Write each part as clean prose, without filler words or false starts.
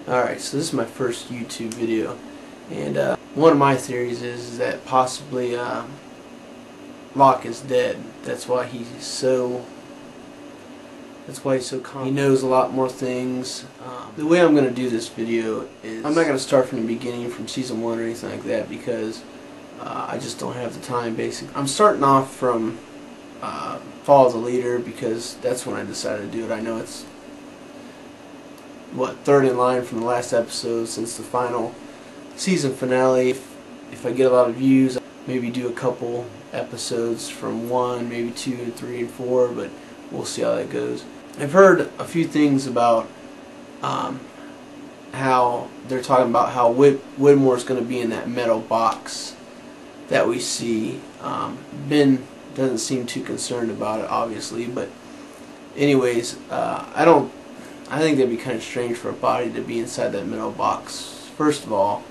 Alright, so this is my first YouTube video, and one of my theories is that possibly Locke is dead. That's why he's so calm. He knows a lot more things. The way I'm going to do this video is I'm not going to start from the beginning, from season 1 or anything like that, because I just don't have the time, basically. I'm starting off from Fall of the Leader because that's when I decided to do it. I know it's third in line from the last episode since the final season finale. If I get a lot of views, I'll maybe do a couple episodes from 1, maybe 2 and 3 and 4, but we'll see how that goes. I've heard a few things about how they're talking about how Widmore's going to be in that metal box that we see. Ben doesn't seem too concerned about it, obviously, but anyways, I think that'd be kind of strange for a body to be inside that metal box. First of all,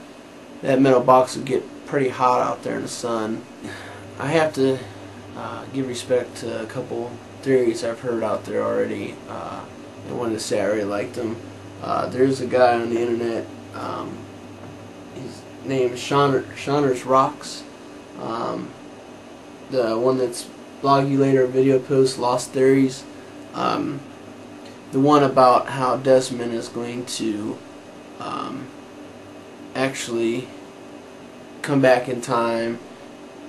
that metal box would get pretty hot out there in the sun. I have to give respect to a couple theories I've heard out there already, and wanted to say I really liked them. There's a guy on the internet, his name is Shauner's Rocks, the one that's blog you later video post Lost Theories. The one about how Desmond is going to actually come back in time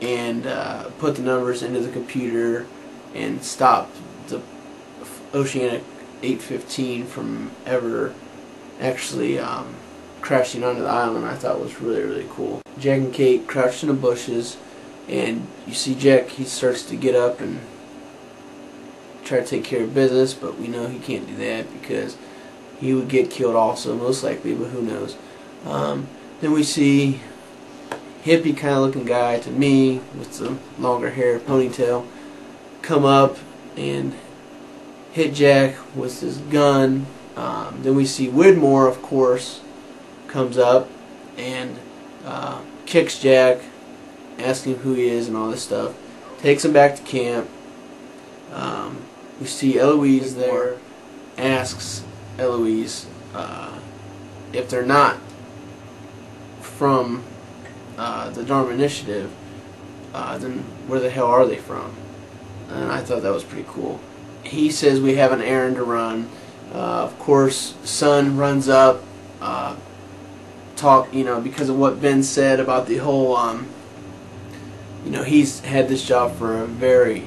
and put the numbers into the computer and stop the Oceanic 815 from ever actually crashing onto the island. I thought was really cool. Jack and Kate crouched in the bushes, and you see Jack, he starts to get up and try to take care of business, but we know he can't do that because he would get killed also, most likely, but who knows. Then we see hippie kind of looking guy to me with the longer hair, ponytail, come up and hit Jack with his gun. Then we see Widmore, of course, comes up and kicks Jack, asking him who he is and all this stuff, takes him back to camp. We see Eloise there, asks Eloise if they're not from the Dharma Initiative, then where the hell are they from? And I thought that was pretty cool. He says we have an errand to run. Of course, Sun runs up, because of what Ben said about the whole, he's had this job for a very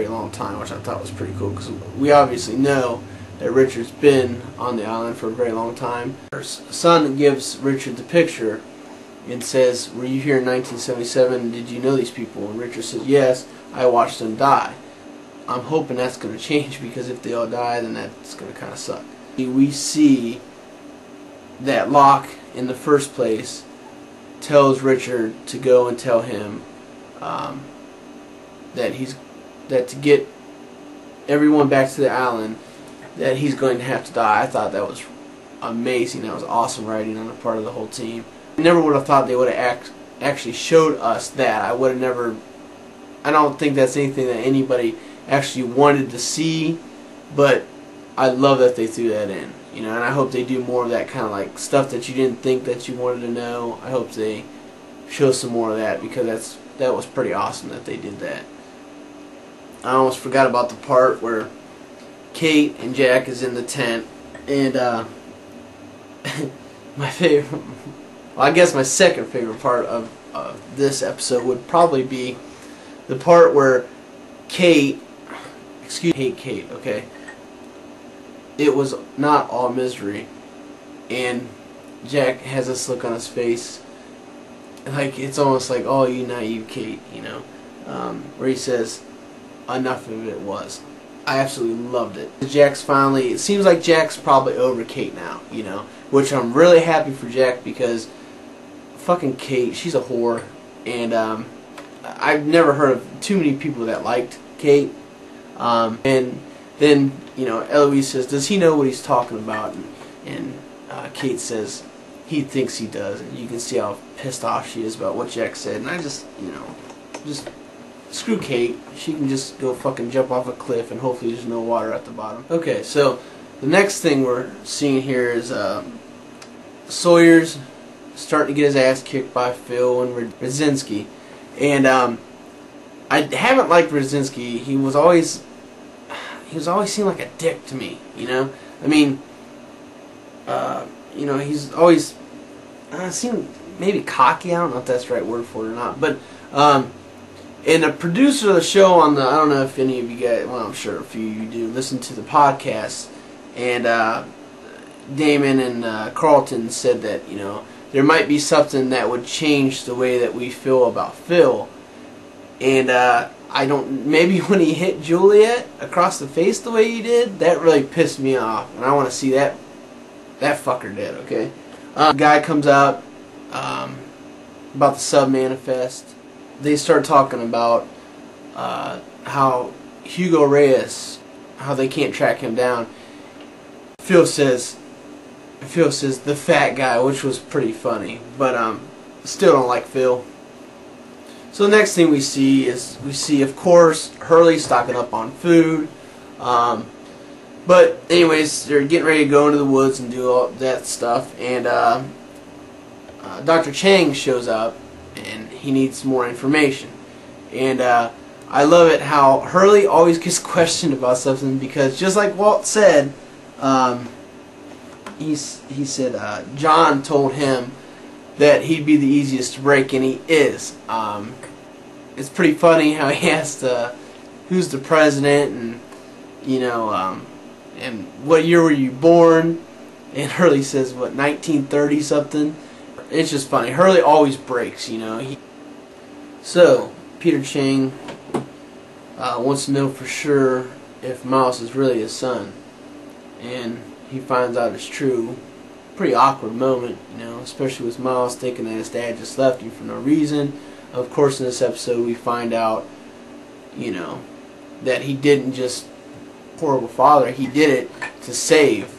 long time, which I thought was pretty cool, because we obviously know that Richard's been on the island for a very long time. Sun gives Richard the picture and says, "Were you here in 1977? Did you know these people?" And Richard says, "Yes, I watched them die." I'm hoping that's going to change, because if they all die, then that's going to kind of suck. We see that Locke, in the first place, tells Richard to go and tell him that to get everyone back to the island, that he's going to have to die. I thought that was amazing. That was awesome writing on the part of the whole team. I never would have thought they would have actually showed us that. I would have never. I don't think that's anything that anybody actually wanted to see, but I love that they threw that in. And I hope they do more of that kind of like stuff that you didn't think that you wanted to know. I hope they show some more of that, because that was pretty awesome that they did that. I almost forgot about the part where Kate and Jack is in the tent, and my favorite, well, I guess my second favorite part of this episode would probably be the part where Kate, hate Kate, okay, it was not all misery, and Jack has this look on his face, like it's almost like, "Oh, you naive Kate," where he says, "Enough of it was." I absolutely loved it. It seems like Jack's probably over Kate now, which I'm really happy for Jack, because fucking Kate, she's a whore, and I've never heard of too many people that liked Kate. And then, Eloise says, "Does he know what he's talking about?" And Kate says, "He thinks he does." And you can see how pissed off she is about what Jack said. And I just screw Kate. She can just go fucking jump off a cliff, and hopefully there's no water at the bottom. Okay, so the next thing we're seeing here is Sawyer's starting to get his ass kicked by Phil and Raczynski, and I haven't liked Raczynski. He was always seemed like a dick to me. You know, I mean, you know, he's always seemed maybe cocky. I don't know if that's the right word for it or not, but and the producer of the show on the, I don't know if any of you guys, well, I'm sure a few of you do, listen to the podcast, and Damon and Carlton said that, you know, there might be something that would change the way that we feel about Phil. And I don't, maybe when he hit Juliet across the face the way he did, that really pissed me off, and I want to see that fucker dead, okay? Guy comes out about the sub-manifest. They start talking about how Hugo Reyes, how they can't track him down. Phil says the fat guy, which was pretty funny, but still don't like Phil. So the next thing we see is, of course, Hurley stocking up on food. But anyways, they're getting ready to go into the woods and do all that stuff, and Dr. Chang shows up, and he needs more information. And I love it how Hurley always gets questioned about something, because just like Walt said, he said John told him that he'd be the easiest to break, and he is. It's pretty funny how he asked who's the president, and you know, and what year were you born, and Hurley says what, 1930 something. It's just funny. Hurley always breaks, you know. So Peter Chang wants to know for sure if Miles is really his son, and he finds out it's true. Pretty awkward moment, you know, especially with Miles thinking that his dad just left him for no reason. Of course, in this episode, we find out, you know, that he didn't just horrible father. He did it to save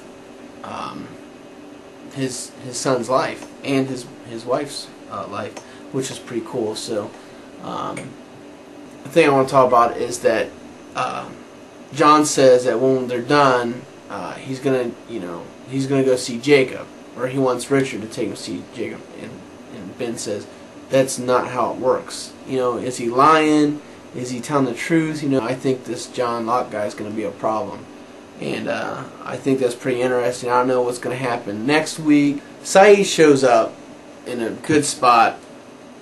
his son's life and his wife's life, which is pretty cool. So, the thing I want to talk about is that John says that when they're done, he's gonna go see Jacob, or he wants Richard to take him to see Jacob, and Ben says that's not how it works. You know, is he lying? Is he telling the truth? You know, I think this John Locke guy is going to be a problem, and I think that's pretty interesting. I don't know what's going to happen next week. Saeed shows up in a good spot,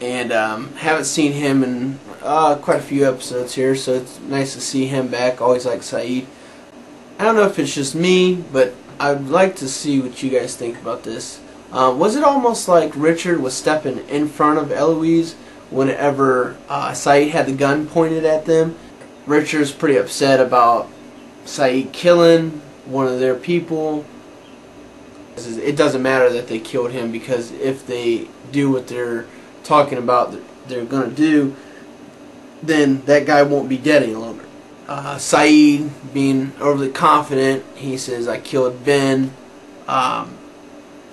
and haven't seen him in quite a few episodes here, so it's nice to see him back. Always like Saeed. I don't know if it's just me, but I'd like to see what you guys think about this. Was it almost like Richard was stepping in front of Eloise whenever Saeed had the gun pointed at them? Richard's pretty upset about Saeed killing one of their people. It doesn't matter that they killed him, because if they do what they're talking about they're going to do, then that guy won't be dead any longer. Saeed, being overly confident, he says, I killed Ben.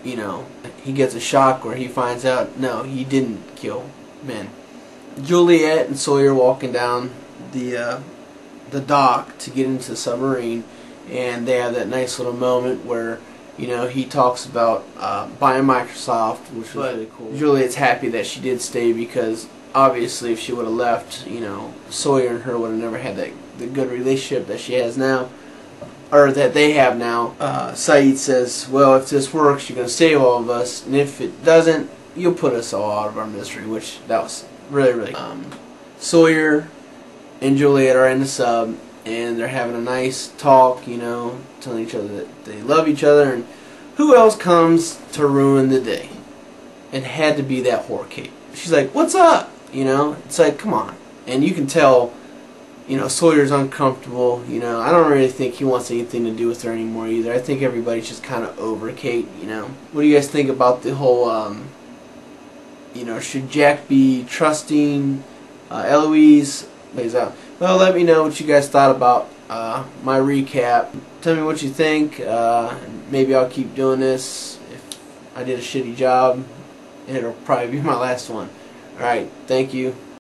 You know, he gets a shock where he finds out, no, he didn't kill Ben. Juliet and Sawyer walking down the dock to get into the submarine, and they have that nice little moment where, you know, he talks about buying Microsoft, which was really cool. Juliet's happy that she did stay, because obviously if she would have left, you know, Sawyer and her would have never had the good relationship that she has now, or that they have now. Saeed says, well, if this works, you're going to save all of us, and if it doesn't, you'll put us all out of our misery, which that was really Sawyer and Juliet are in the sub, and they're having a nice talk, you know, telling each other that they love each other, and who else comes to ruin the day? It had to be that whore Kate. She's like, what's up? You know, it's like, come on. And you can tell, you know, Sawyer's uncomfortable. You know, I don't really think he wants anything to do with her anymore either. I think everybody's just kind of over Kate, you know. What do you guys think about the whole, you know, should Jack be trusting Eloise? Plays out. Well, let me know what you guys thought about my recap. Tell me what you think. Maybe I'll keep doing this. If I did a shitty job, it'll probably be my last one. Alright, thank you.